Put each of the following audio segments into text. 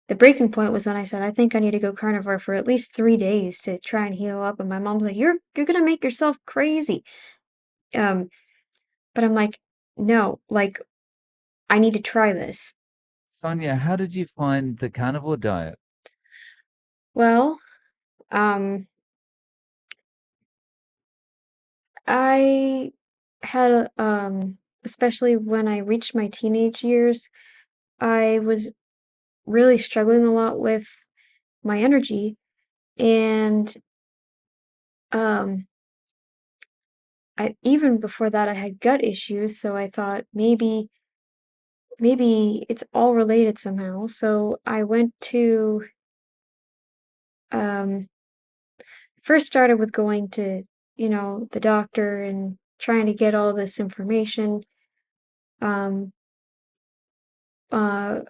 the breaking point was when I said, I think I need to go carnivore for at least 3 days to try and heal up. And my mom's like, you're gonna make yourself crazy. Um, but I'm like, no, like I need to try this. Sonia, how did you find the carnivore diet? Well, um, I had especially when I reached my teenage years, I was really struggling a lot with my energy and um I even before that I had gut issues, so I thought maybe it's all related somehow. So I went to um first started with going to, the doctor and trying to get all this information. Um uh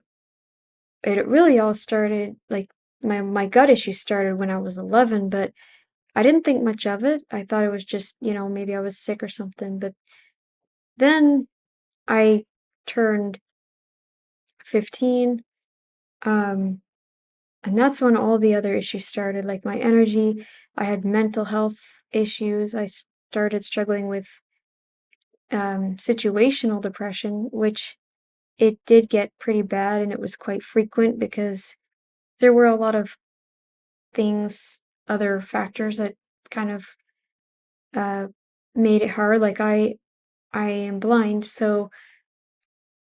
it really all started like my gut issues started when I was 11, but I didn't think much of it. I thought it was just, maybe I was sick or something. But then I turned 15, um, and that's when all the other issues started, like my energy. I had mental health issues. I started struggling with situational depression, which it did get pretty bad and it was quite frequent because there were a lot of things, other factors that kind of uh, made it hard. Like I am blind, so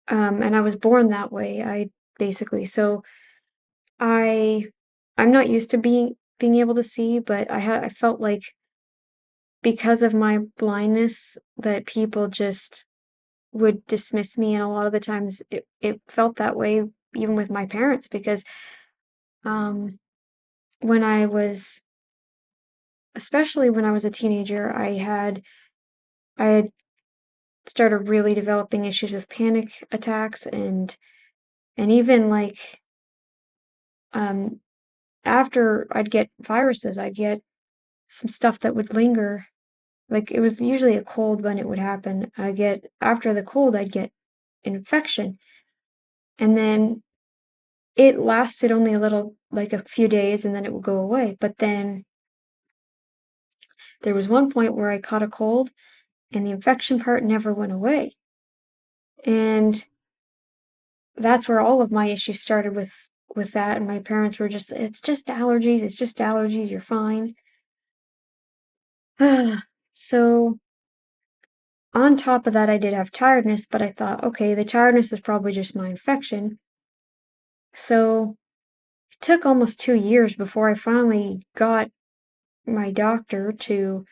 and I was born that way. I basically so I I'm not used to being able to see, but I felt like because of my blindness that people just would dismiss me, and a lot of the times it felt that way even with my parents because um when I was especially when I was a teenager, I had started really developing issues with panic attacks and even like um after I'd get viruses, I'd get some stuff that would linger. Like it was usually a cold when it would happen. I get after the cold, I'd get an infection, and then it lasted only a little, like a few days, and then it would go away. But then there was one point where I caught a cold, and the infection part never went away, and that's where all of my issues started with that. And my parents were just, "It's just allergies. It's just allergies. You're fine." So on top of that, I did have tiredness, but I thought, okay, the tiredness is probably just my infection. So it took almost 2 years before I finally got my doctor to,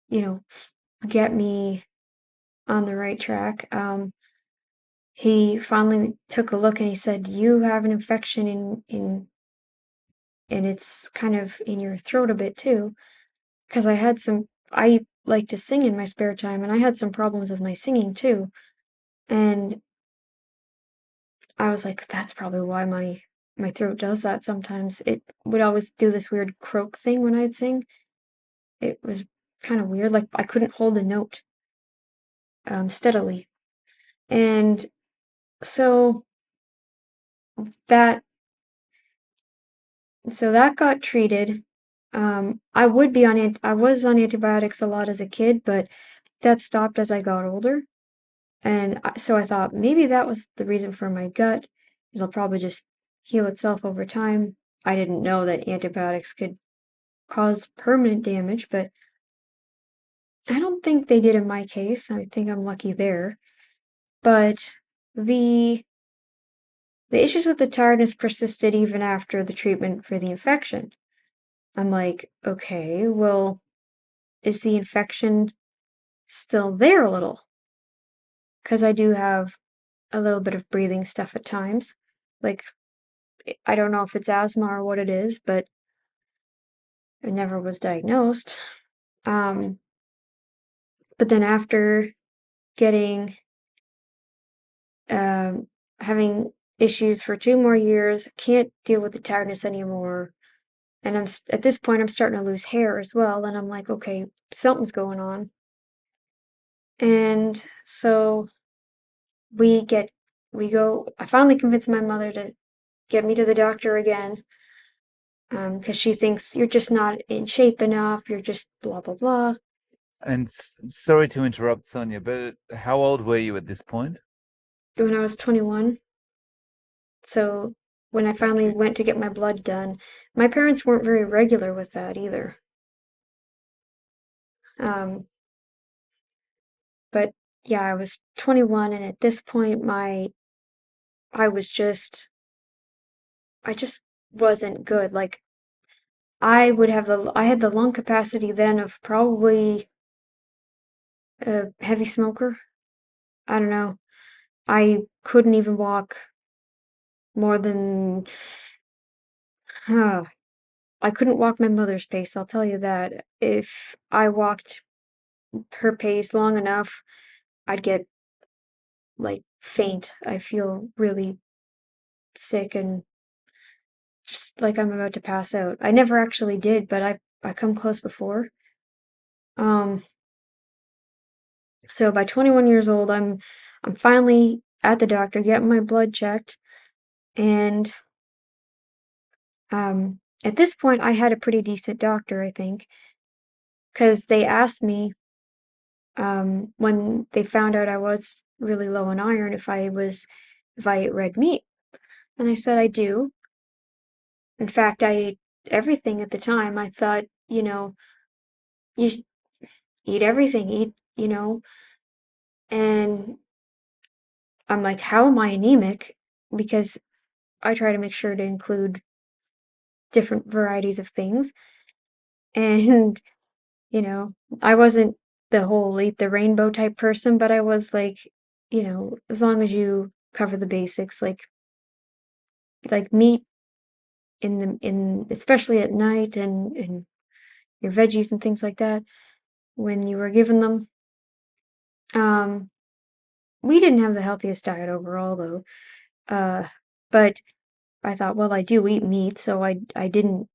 you know, get me on the right track. He finally took a look and he said, "You have an infection and it's kind of in your throat a bit too." Because I like to sing in my spare time and I had some problems with my singing too. And I was like, that's probably why my throat does that sometimes. It would always do this weird croak thing when I'd sing. It was kind of weird, like I couldn't hold a note steadily. And so that that got treated. I was on antibiotics a lot as a kid, but that stopped as I got older. And so I thought maybe that was the reason for my gut. It'll probably just heal itself over time. I didn't know that antibiotics could cause permanent damage, but I don't think they did in my case. I think I'm lucky there. But the the issues with the tiredness persisted even after the treatment for the infection. I'm like, okay, well, is the infection still there a little? Because I do have a little bit of breathing stuff at times. Like, I don't know if it's asthma or what it is, but it never was diagnosed. Um, but then after getting um, having issues for 2 more years, can't deal with the tiredness anymore. And at this point, I'm starting to lose hair as well. And I'm like, okay, something's going on. And so we get, we go, I finally convinced my mother get me to the doctor again, because she thinks you're just not in shape enough, you're just blah, blah, blah. And sorry to interrupt, Sonia, but how old were you at this point? When I was 21, so when I finally Okay. went to get my blood done, my parents weren't very regular with that either. Um, but yeah, I was 21, and at this point, I was I just wasn't good. Like, I had the lung capacity then of probably a heavy smoker. I don't know. I couldn't even walk more than, huh, I couldn't walk my mother's pace, I'll tell you that. If I walked her pace long enough, I'd get like faint. I'd feel really sick and just like I'm about to pass out. I never actually did, but I come close before. Um, so by 21 years old, I'm finally at the doctor getting my blood checked, and at this point I had a pretty decent doctor, I think, because they asked me when they found out I was really low in iron if I ate red meat, and I said I do. In fact, I ate everything at the time. I thought, you should eat everything, and I'm like, how am I anemic? Because I try to make sure to include different varieties of things. And, you know, I wasn't the whole eat the rainbow type person, but I was like, as long as you cover the basics, like meat in especially at night and your veggies and things like that when you were given them. Um, we didn't have the healthiest diet overall though. But I thought, well, I do eat meat, so I didn't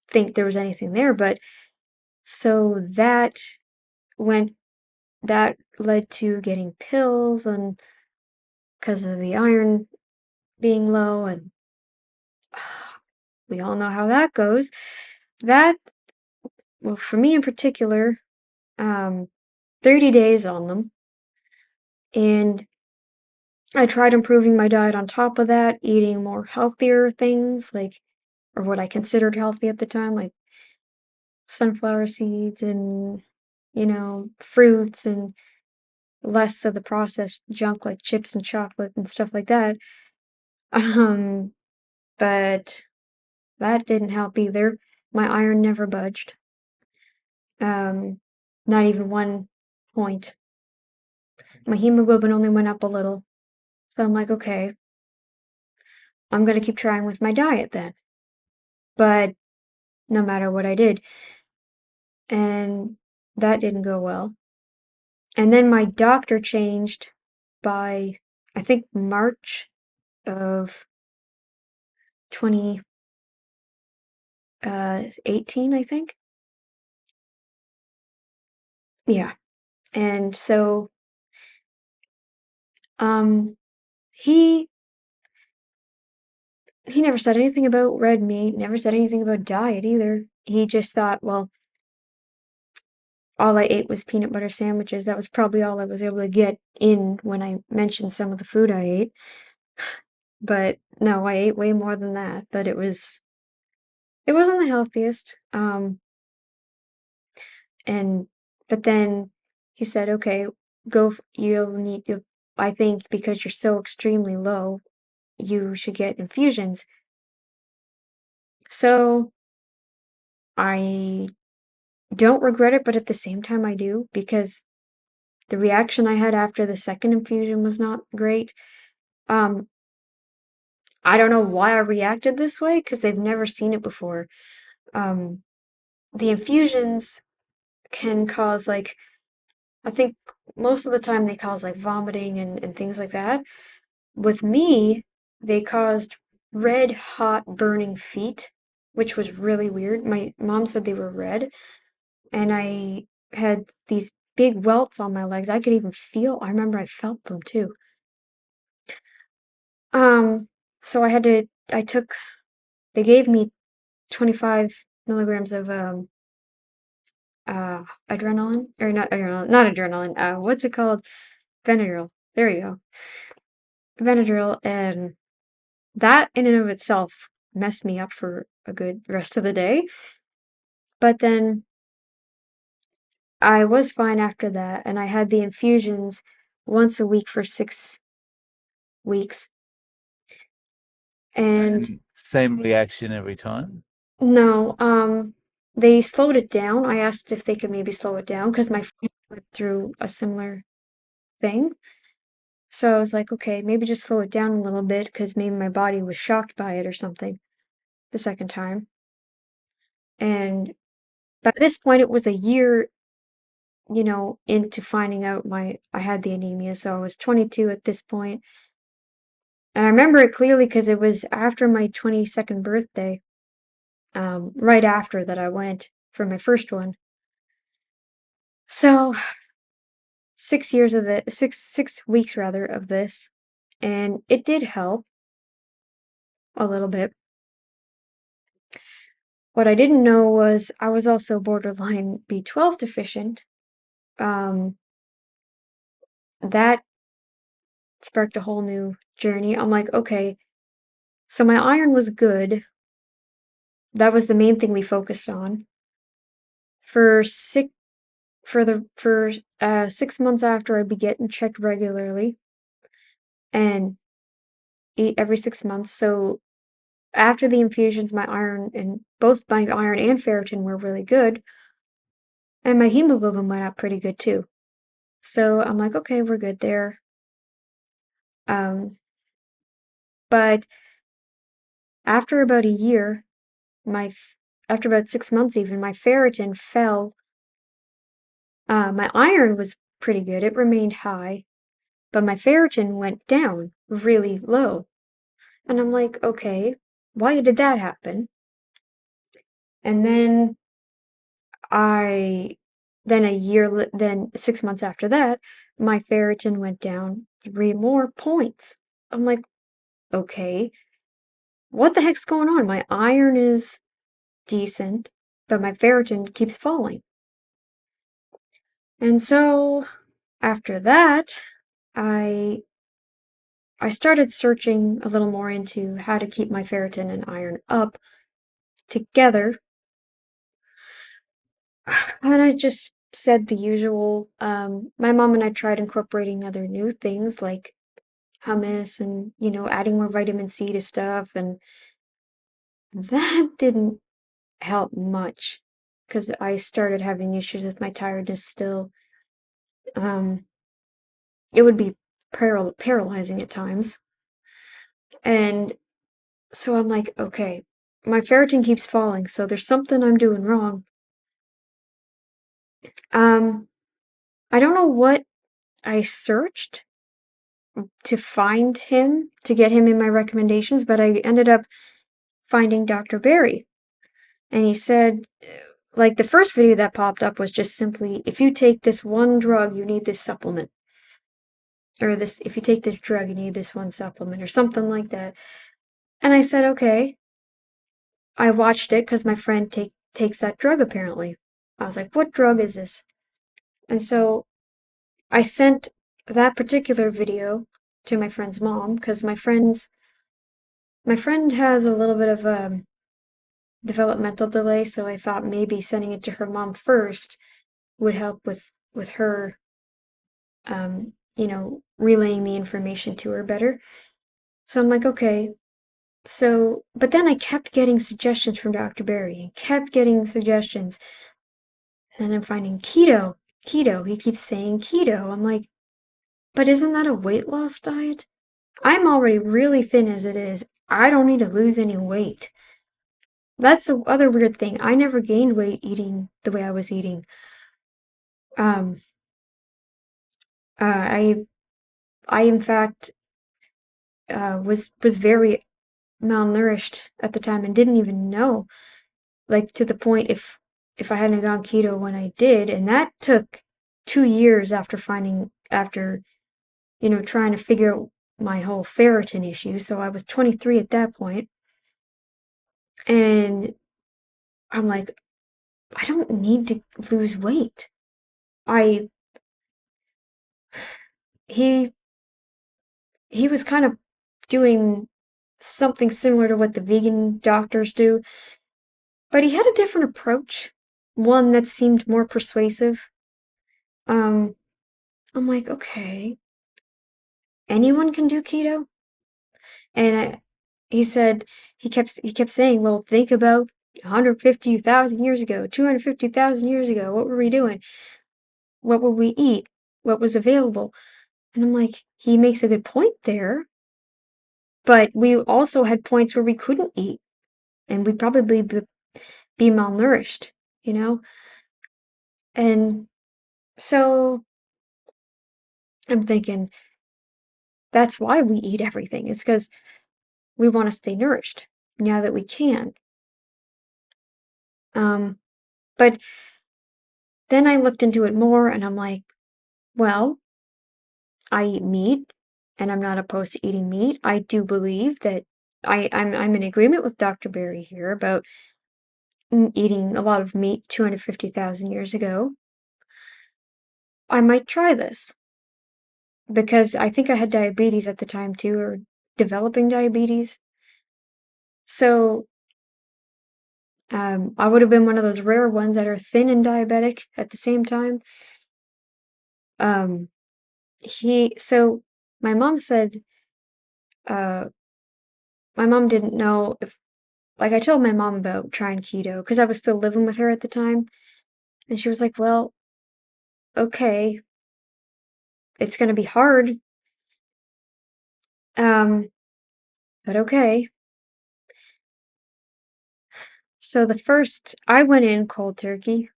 think there was anything there, but so went that led to getting pills and because of the iron being low, and we all know how that goes. That, well, for me in particular, um 30 days on them, and I tried improving my diet on top of that, eating more healthier things, like, or what I considered healthy at the time, like sunflower seeds and, fruits and less of the processed junk like chips and chocolate and stuff like that. Um, but that didn't help either. My iron never budged. Um, Not even 1 point. My hemoglobin only went up a little. So I'm like, okay, I'm gonna keep trying with my diet then. But no matter what I did, and that didn't go well. And then my doctor changed by, I think, March of 2018, I think. Yeah. And so, um, he he never said anything about red meat, never said anything about diet either. He just thought, well, all I ate was peanut butter sandwiches. That was probably all I was able to get in when I mentioned some of the food I ate. But no, I ate way more than that. But it wasn't the healthiest. And but then he said, okay, you'll I think because you're so extremely low, you should get infusions. So I don't regret it, but at the same time I do, because the reaction I had after the second infusion was not great. Um, I don't know why I reacted this way because they've never seen it before. Um, the infusions can cause like, I think most of the time they cause like vomiting and things like that. With me, they caused red hot burning feet, which was really weird. My mom said they were red, and I had these big welts on my legs. I could even feel, I remember I felt them too. Um, So I took, they gave me 25 milligrams of adrenaline, or not adrenaline, what's it called? Benadryl. There you go. Benadryl, and that in and of itself messed me up for a good rest of the day. But then I was fine after that, and I had the infusions once a week for 6 weeks. And And same reaction every time? no, they slowed it down. I asked if they could maybe slow it down because my friend went through a similar thing. So I was like, okay, maybe just slow it down a little bit because maybe my body was shocked by it or something the second time. And by this point, it was a year, into finding out I had the anemia. So I was 22 at this point. And I remember it clearly because it was after my 22nd birthday, right after that I went for my first one. So 6 years of it, 6 weeks rather of this, and it did help a little bit. What I didn't know was I was also borderline B12 deficient. Um, that sparked a whole new journey. I'm like, okay, so my iron was good. That was the main thing we focused on. For six for 6 months after, I'd be getting checked regularly and eat every 6 months. So after the infusions, my iron and both my iron and ferritin were really good, and my hemoglobin went up pretty good too. So I'm like, okay, we're good there. Um, but after about a year, after about 6 months even, my ferritin fell. My iron was pretty good; it remained high, but my ferritin went down really low. And I'm like, okay, why did that happen? And I, then 6 months after that, my ferritin went down 3 more points. I'm like, okay, what the heck's going on? My iron is decent, but my ferritin keeps falling. And so after that, I I started searching a little more into how to keep my ferritin and iron up together. And I just said the usual. My mom and I tried incorporating other new things like hummus and, adding more vitamin C to stuff. And that didn't help much because I started having issues with my tiredness still. Um, it would be paralyzing at times. And so I'm like, okay, my ferritin keeps falling, so there's something I'm doing wrong. Um, I don't know what I searched to find him, to get him in my recommendations, but I ended up finding Dr. Barry. And he said, like, the first video that popped up was just simply, if you take this one drug, you need this supplement. Or this, if you take this drug, you need this one supplement, or something like that. And I said, okay. I watched it because my friend takes that drug apparently. I was like, what drug is this? And so I sent that particular video to my friend's mom because my friend has a little bit of developmental delay, so I thought maybe sending it to her mom first would help with her, relaying the information to her better. So I'm like, okay. So, but then I kept getting suggestions from Dr. Barry and kept getting suggestions. And then I'm finding keto, keto. He keeps saying keto. I'm like, but isn't that a weight loss diet? I'm already really thin as it is. I don't need to lose any weight. That's the other weird thing. I never gained weight eating the way I was eating. Um, I in fact was very malnourished at the time and didn't even know. Like to the point if I hadn't gone keto when I did, and that took 2 years after trying to figure out my whole ferritin issue. So I was 23 at that point, and I'm like, I don't need to lose weight. I he he was kind of doing something similar to what the vegan doctors do, but he had a different approach, one that seemed more persuasive. Um, I'm like, okay, anyone can do keto, and he said he kept saying, well, think about 150,000 years ago, 250,000 years ago. What were we doing? What would we eat? What was available? And I'm like, he makes a good point there, but we also had points where we couldn't eat, and we'd probably be malnourished, you know? And so I'm thinking that's why we eat everything. It's because we want to stay nourished now that we can. Um, but then I looked into it more and I'm like, well, I eat meat and I'm not opposed to eating meat. I do believe that I'm in agreement with Dr. Berry here about eating a lot of meat 250,000 years ago. I might try this because I think I had diabetes at the time too, or developing diabetes. So I would have been one of those rare ones that are thin and diabetic at the same time. Um, so my mom said, uh, my mom didn't know if, like, I told my mom about trying keto because I was still living with her at the time. And she was like, well, okay, it's going to be hard. Um, but okay. So I went in cold turkey,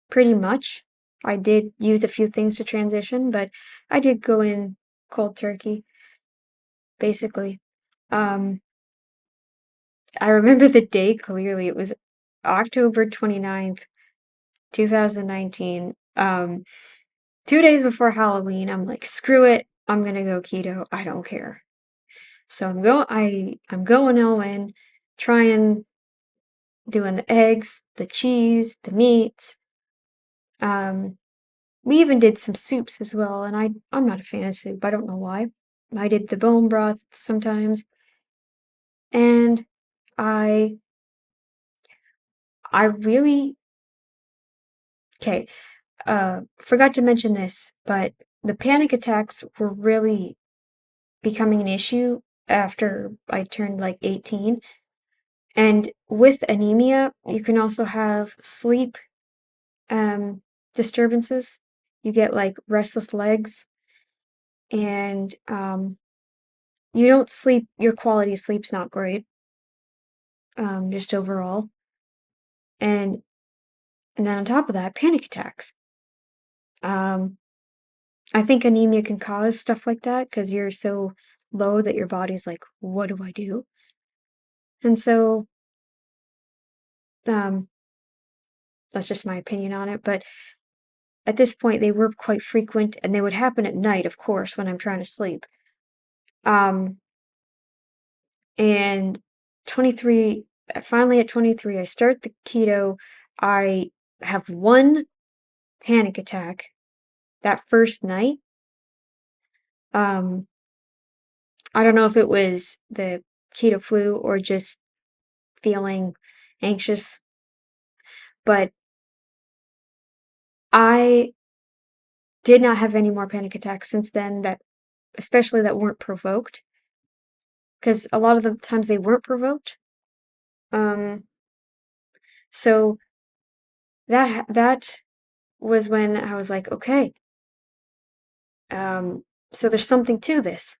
pretty much. I did use a few things to transition, but I did go in cold turkey, basically. Um, I remember the day clearly. It was October 29th, 2019. 2 days before Halloween, I'm like, screw it. I'm gonna go keto. I don't care. So I'm going all in, trying doing the eggs, the cheese, the meats. Um, we even did some soups as well, and I'm not a fan of soup. I don't know why. I did the bone broth sometimes, and I I really okay. Forgot to mention this, but the panic attacks were really becoming an issue after I turned like 18. And with anemia, you can also have sleep um, disturbances. You get like restless legs, and you don't sleep, your quality of sleep's not great, just overall. And, and then on top of that, panic attacks. Um, I think anemia can cause stuff like that because you're so low that your body's like, what do I do? And so, um, that's just my opinion on it. But at this point, they were quite frequent and they would happen at night, of course, when I'm trying to sleep. Um, and 23, finally at 23, I start the keto. I have one panic attack that first night. Um, I don't know if it was the keto flu or just feeling anxious, but I did not have any more panic attacks since then that especially that weren't provoked because a lot of the times they weren't provoked. Um, so that was when I was like, okay, so there's something to this.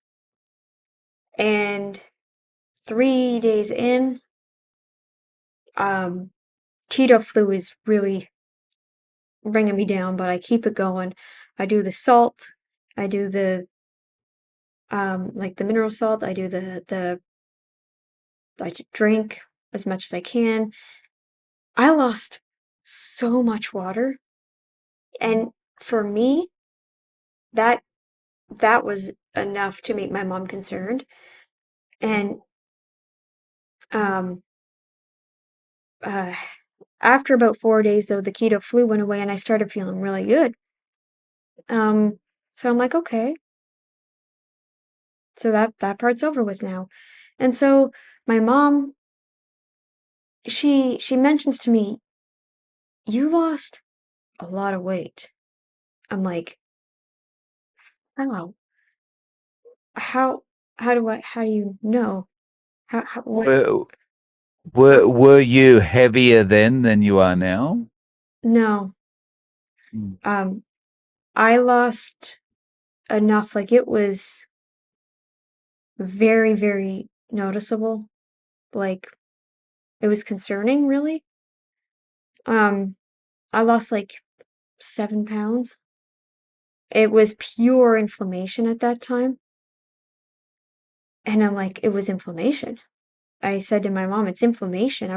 And 3 days in, um, keto flu is really bringing me down, but I keep it going. I do the salt, I do the like the mineral salt, I do the I drink as much as I can. I lost so much water, and for me, that that was enough to make my mom concerned. And um, uh, after about 4 days, though, the keto flu went away and I started feeling really good. Um, so I'm like, okay, so that part's over with now. And so my mom, she mentions to me, "You lost a lot of weight." I'm like, "How? How? How do you know? What? Were Huh? were you heavier then than you are now? No. Mm. Um, I lost enough. Like it was very, very noticeable. Like it was concerning, really. Um, I lost like 7 pounds. It was pure inflammation at that time. And I'm like, it was inflammation. I said to my mom, it's inflammation.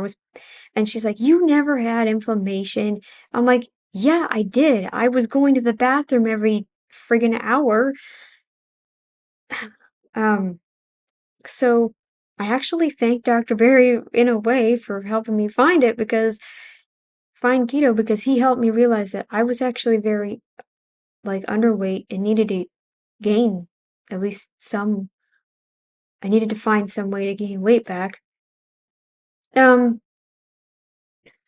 And she's like, you never had inflammation. I'm like, yeah, I did. I was going to the bathroom every friggin' hour. Um, so I actually thank Dr. Barry in a way for helping me find keto because he helped me realize that I was actually very like underweight and needed to gain at least some. I needed to find some way to gain weight back. Um,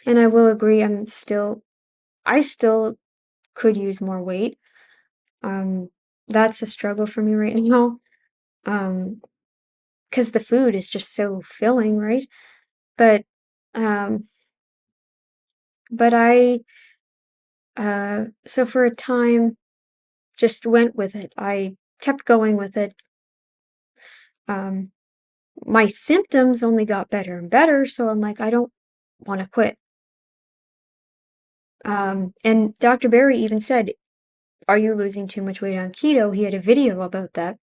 and I will agree, I still could use more weight. Um, that's a struggle for me right now. Um, because the food is just so filling, right? But, um, but so for a time, just went with it. I kept going with it. Um, my symptoms only got better and better, so I'm like, I don't want to quit. And Dr. Barry even said, are you losing too much weight on keto? He had a video about that.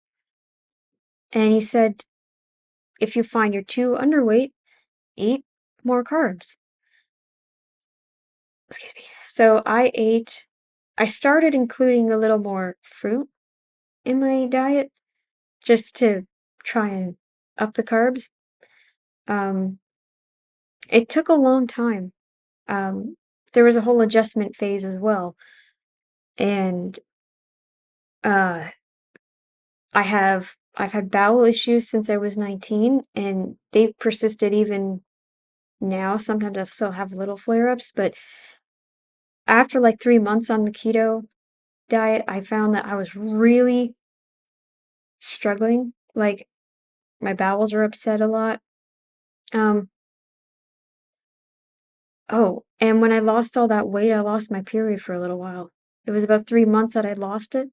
And he said, if you find you're too underweight, eat more carbs. Excuse me. So I started including a little more fruit in my diet just to try and up the carbs. Um, it took a long time. Um, there was a whole adjustment phase as well. And uh, I've had bowel issues since I was 19 and they've persisted even now. Sometimes I still have little flare-ups, but after like 3 months on the keto diet, I found that I was really struggling. Like my bowels are upset a lot. Um, oh, and when I lost all that weight, I lost my period for a little while. It was about 3 months that I lost it,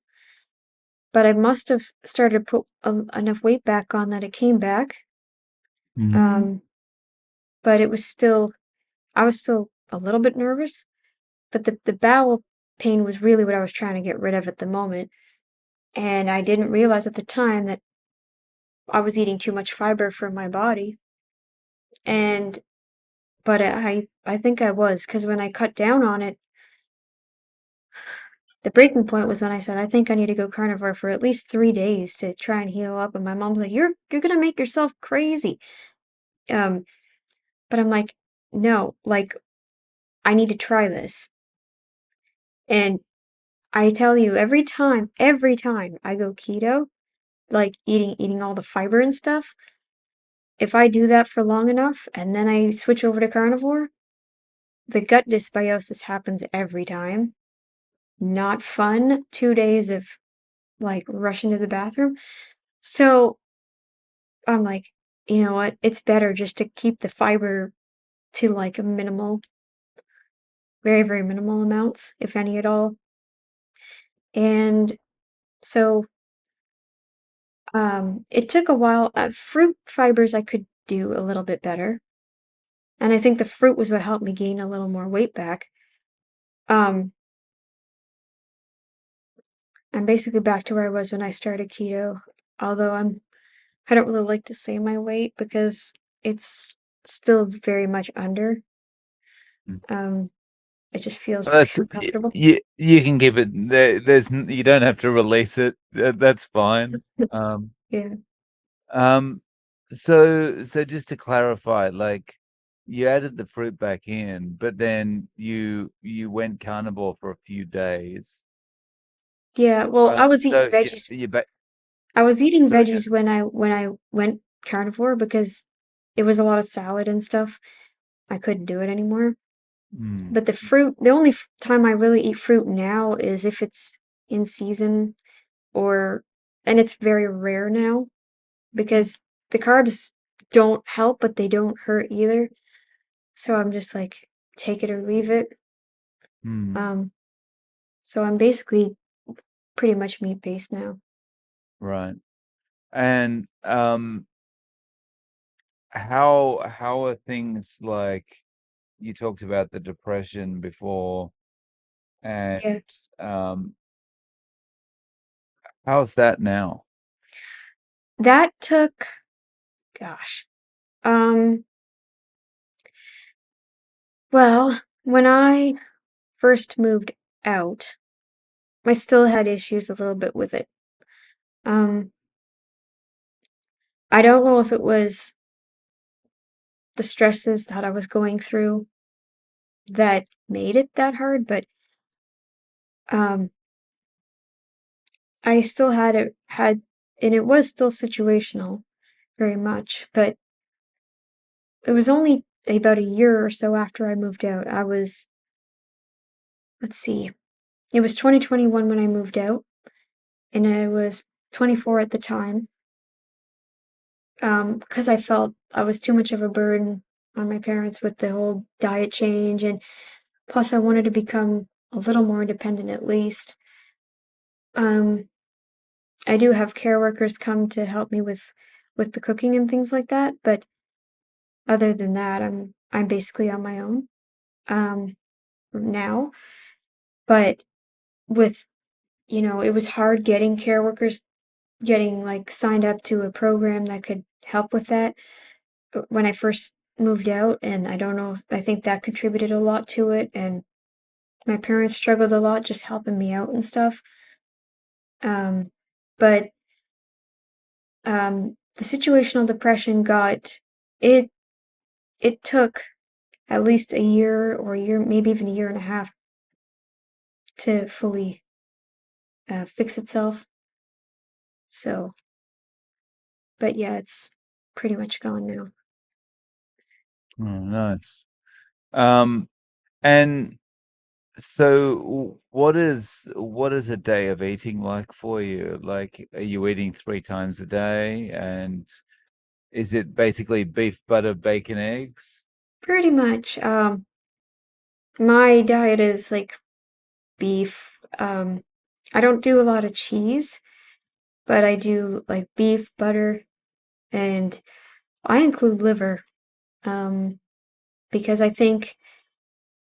but I must have started to put enough weight back on that it came back. Mhm. Um, but I was still a little bit nervous, but the bowel pain was really what I was trying to get rid of at the moment. And I didn't realize at the time that I was eating too much fiber for my body. And but I think I was because when I cut down on it, the breaking point was when I said I think I need to go carnivore for at least 3 days to try and heal up. And my mom's like, "You're gonna make yourself crazy." Um, but I'm like, no, like I need to try this. And I tell you, every time I go keto, like eating all the fiber and stuff, if I do that for long enough and then I switch over to carnivore, the gut dysbiosis happens every time. Not fun. 2 days of like rushing to the bathroom. So I'm like, you know what? It's better just to keep the fiber to like a minimal, very, very minimal amounts, if any at all. And so it took a while. Fruit fibers I could do a little bit better. And I think the fruit was what helped me gain a little more weight back. Um, I'm basically back to where I was when I started keto. Although I don't really like to say my weight because it's still very much under. Um, it just feels Well, that's pretty uncomfortable. you can keep it there. You don't have to release it. That's fine. Um, Yeah. um, so just to clarify, like you added the fruit back in, but then you went carnivore for a few days. Yeah, well, I was eating So veggies. you back. I was eating Sorry, go. veggies when I went carnivore because it was a lot of salad and stuff. I couldn't do it anymore. Mm, But the fruit, the only time I really eat fruit now is if it's in season or, and it's very rare now because the carbs don't help, but they don't hurt either. So I'm just like, take it or leave it. mm, Um, so I'm basically pretty much meat-based now. right. And how are things like you talked about the depression before, and Yeah. um, how's that now? That took, gosh, um, well, when I first moved out, I still had issues a little bit with it. Um, I don't know if it was the stresses that I was going through that made it that hard, but um, I still and it was still situational very much, but it was only about a year or so after I moved out. Let's see, it was 2021 when I moved out, and I was 24 at the time. Because I felt I was too much of a burden on my parents with the whole diet change, and plus I wanted to become a little more independent at least. Um, I do have care workers come to help me with the cooking and things like that, but other than that, I'm basically on my own now. But with it was hard getting care workers, getting like signed up to a program that could help with that when I first moved out, and I don't know, I think that contributed a lot to it, and my parents struggled a lot just helping me out and stuff. But the situational depression it it took at least a year or a year, maybe even a year and a half to fully fix itself. So, but yeah, it's pretty much gone now. Oh, nice. Um, and so what is a day of eating like for you? Like, are you eating 3 times a day? And is it basically beef, butter, bacon, eggs? Pretty much. My diet is like beef. I don't do a lot of cheese, but I do like beef, butter, and I include liver. Um, because I think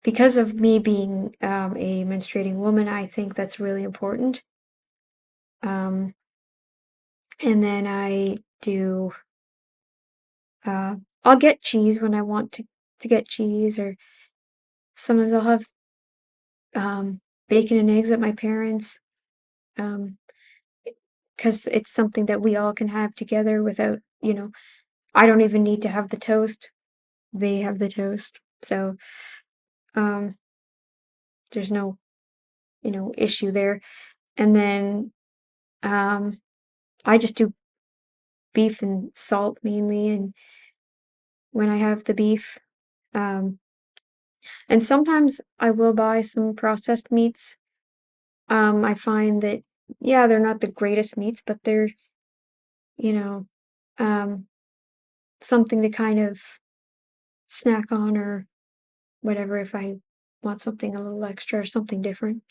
because of me being a menstruating woman, I think that's really important. Um, and then I do uh, I'll get cheese when I want to get cheese, or sometimes I'll have bacon and eggs at my parents' um, because it's something that we all can have together without, I don't even need to have the toast. They have the toast. So, um, there's no, issue there. And then, um, I just do beef and salt mainly, and when I have the beef, um, and sometimes I will buy some processed meats. I find that, yeah, they're not the greatest meats, but they're, you know, um, something to kind of snack on or whatever if I want something a little extra or something different.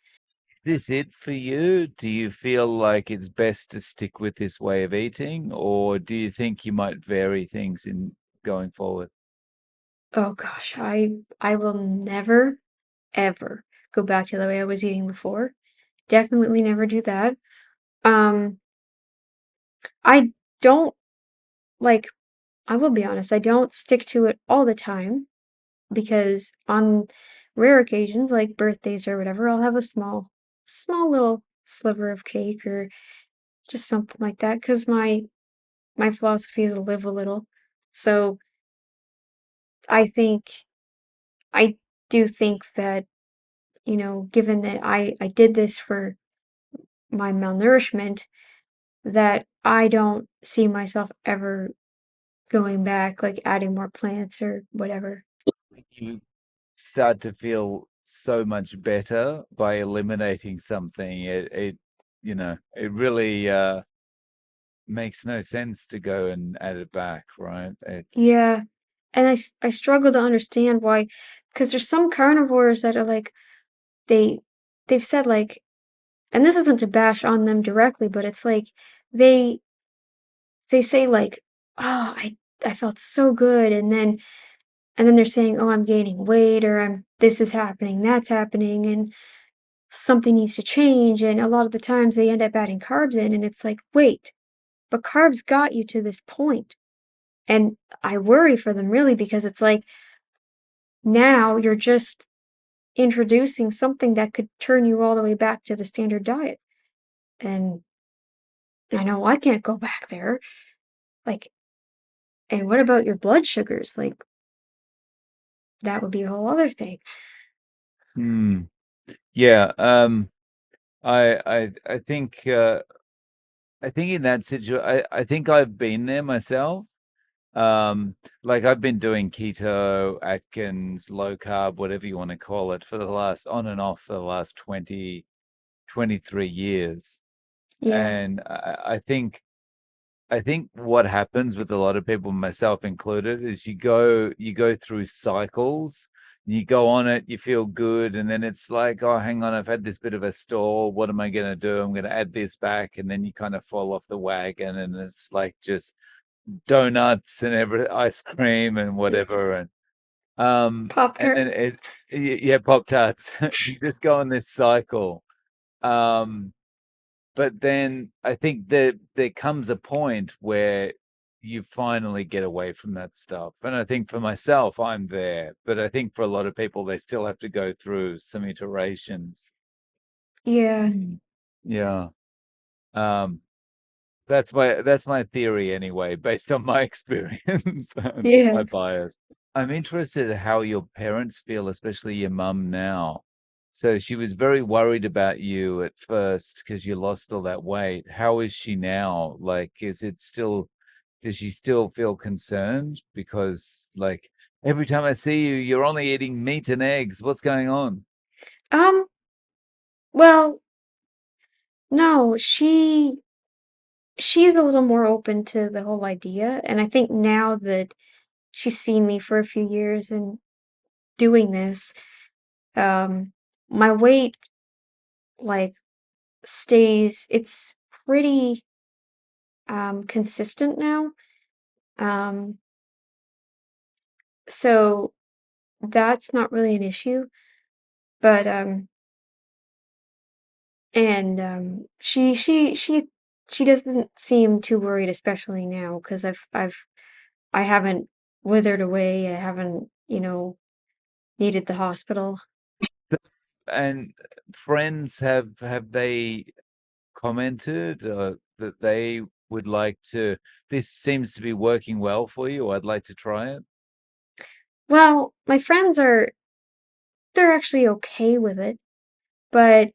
Is this it for you? Do you feel like it's best to stick with this way of eating, or do you think you might vary things in going forward? Oh gosh, I will never ever go back to the way I was eating before. Definitely never do that. Um, I don't like I will be honest, I don't stick to it all the time because on rare occasions like birthdays or whatever, I'll have a small little sliver of cake or just something like that because my philosophy is to live a little. So I think I do think that, given that I did this for my malnourishment, that I don't see myself ever going back, like adding more plants or whatever. You start to feel so much better by eliminating something. It really makes no sense to go and add it back, right? It's Yeah. And I struggle to understand why, because there's some carnivores that are like, they, they've said like, and this isn't to bash on them directly, but it's like, they, they say like, oh, I felt so good. And then they're saying, oh, I'm gaining weight or this is happening, that's happening. And something needs to change. And a lot of the times they end up adding carbs in, and it's like, wait, but carbs got you to this point. And I worry for them really because it's like now you're just introducing something that could turn you all the way back to the standard diet. And I know I can't go back there. Like, and what about your blood sugars? Like, that would be a whole other thing. hmm. Yeah. I think in that situation, I think I've been there myself. Like I've been doing keto, Atkins, low carb, whatever you want to call it, for the last on and off for the last 23 years. Yeah. And I think what happens with a lot of people, myself included, is you go through cycles. You go on it, you feel good, and then it's like, oh, hang on, I've had this bit of a stall. What am I going to do? I'm going to add this back, and then you kind of fall off the wagon, and it's like just donuts and ice cream and whatever, and then Pop-Tarts. yeah, Pop Tarts. You just go on this cycle. Um, but then I think that there comes a point where you finally get away from that stuff. And I think for myself, I'm there. But I think for a lot of people, they still have to go through some iterations. Yeah. Mm. Yeah. Um, that's my theory anyway, based on my experience. That's Yeah. my bias. I'm interested in how your parents feel, especially your mum now. So she was very worried about you at first because you lost all that weight. How is she now? Like, does she still feel concerned? Because like every time I see you, you're only eating meat and eggs. What's going on? Um, well, no, she's a little more open to the whole idea, and I think now that she's seen me for a few years and doing this, um, my weight like stays, it's pretty consistent now. Um, so that's not really an issue, but and she doesn't seem too worried, especially now, because I haven't withered away. I haven't, needed the hospital. And friends have they commented that they would like to, this seems to be working well for you. I'd like to try it. Well, my friends they're actually okay with it, but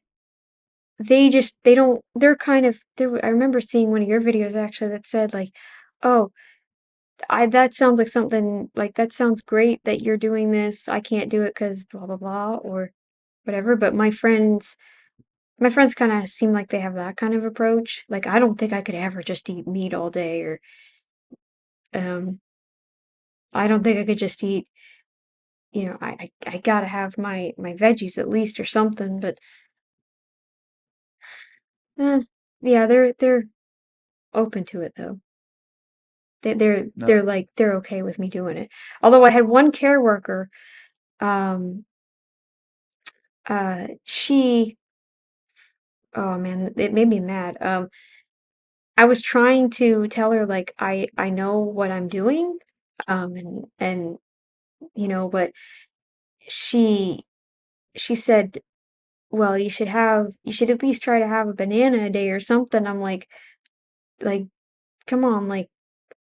they don't, they're kind of, I remember seeing one of your videos actually that said like, oh, that sounds like something, like, that sounds great that you're doing this. I can't do it because blah, blah, blah, or whatever. But my friends kind of seem like they have that kind of approach. Like, I don't think I could ever just eat meat all day, or, um, I don't think I could just eat, I gotta have my veggies at least or something. But eh, yeah, they're open to it though. They're No. like they're okay with me doing it. Although I had one care worker, um, she, oh man, it made me mad. I was trying to tell her like I know what I'm doing, and but she she said, "Well, you should at least try to have a banana a day or something." I'm like, come on, like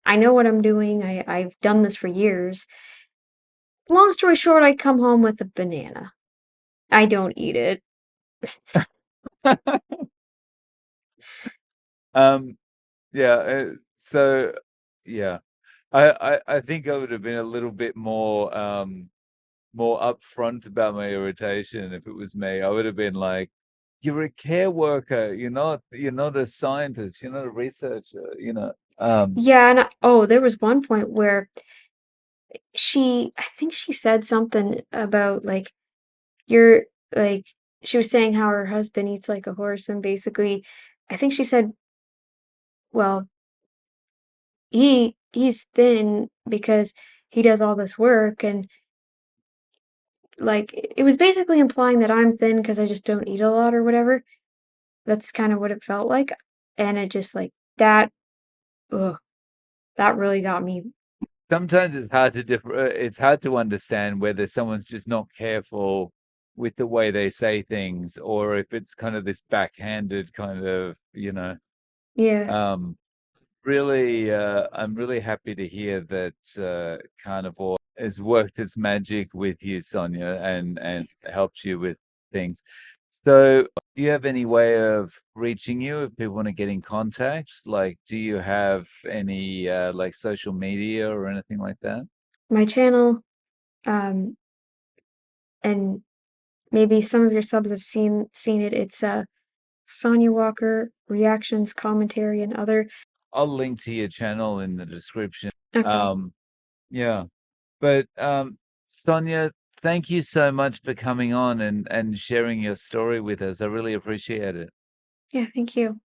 I know what I'm doing. I've done this for years. Long story short, I come home with a banana. I don't eat it. Um, yeah, so yeah. I think I would have been a little bit more upfront about my irritation if it was me. I would have been like, "You're a care worker. You're not a scientist. You're not a researcher." Yeah, and oh, there was one point where I think she said something about like you're like she was saying how her husband eats like a horse, and basically, I think she said, well, he's thin because he does all this work, and like it was basically implying that I'm thin because I just don't eat a lot or whatever. That's kind of what it felt like, and it just like that. Ugh, that really got me. Sometimes it's hard to understand whether someone's just not careful with the way they say things, or if it's kind of this backhanded kind of, Yeah, um, really, I'm really happy to hear that Carnivore has worked its magic with you, Sonja, and helped you with things. So, do you have any way of reaching you if people want to get in contact? Like, do you have any like social media or anything like that? my channel, um, and maybe some of your subs have seen it. It's Sonya Walker reactions, commentary, and other. I'll link to your channel in the description. Okay. Um, yeah. But Sonja, thank you so much for coming on and sharing your story with us. I really appreciate it. Yeah, thank you.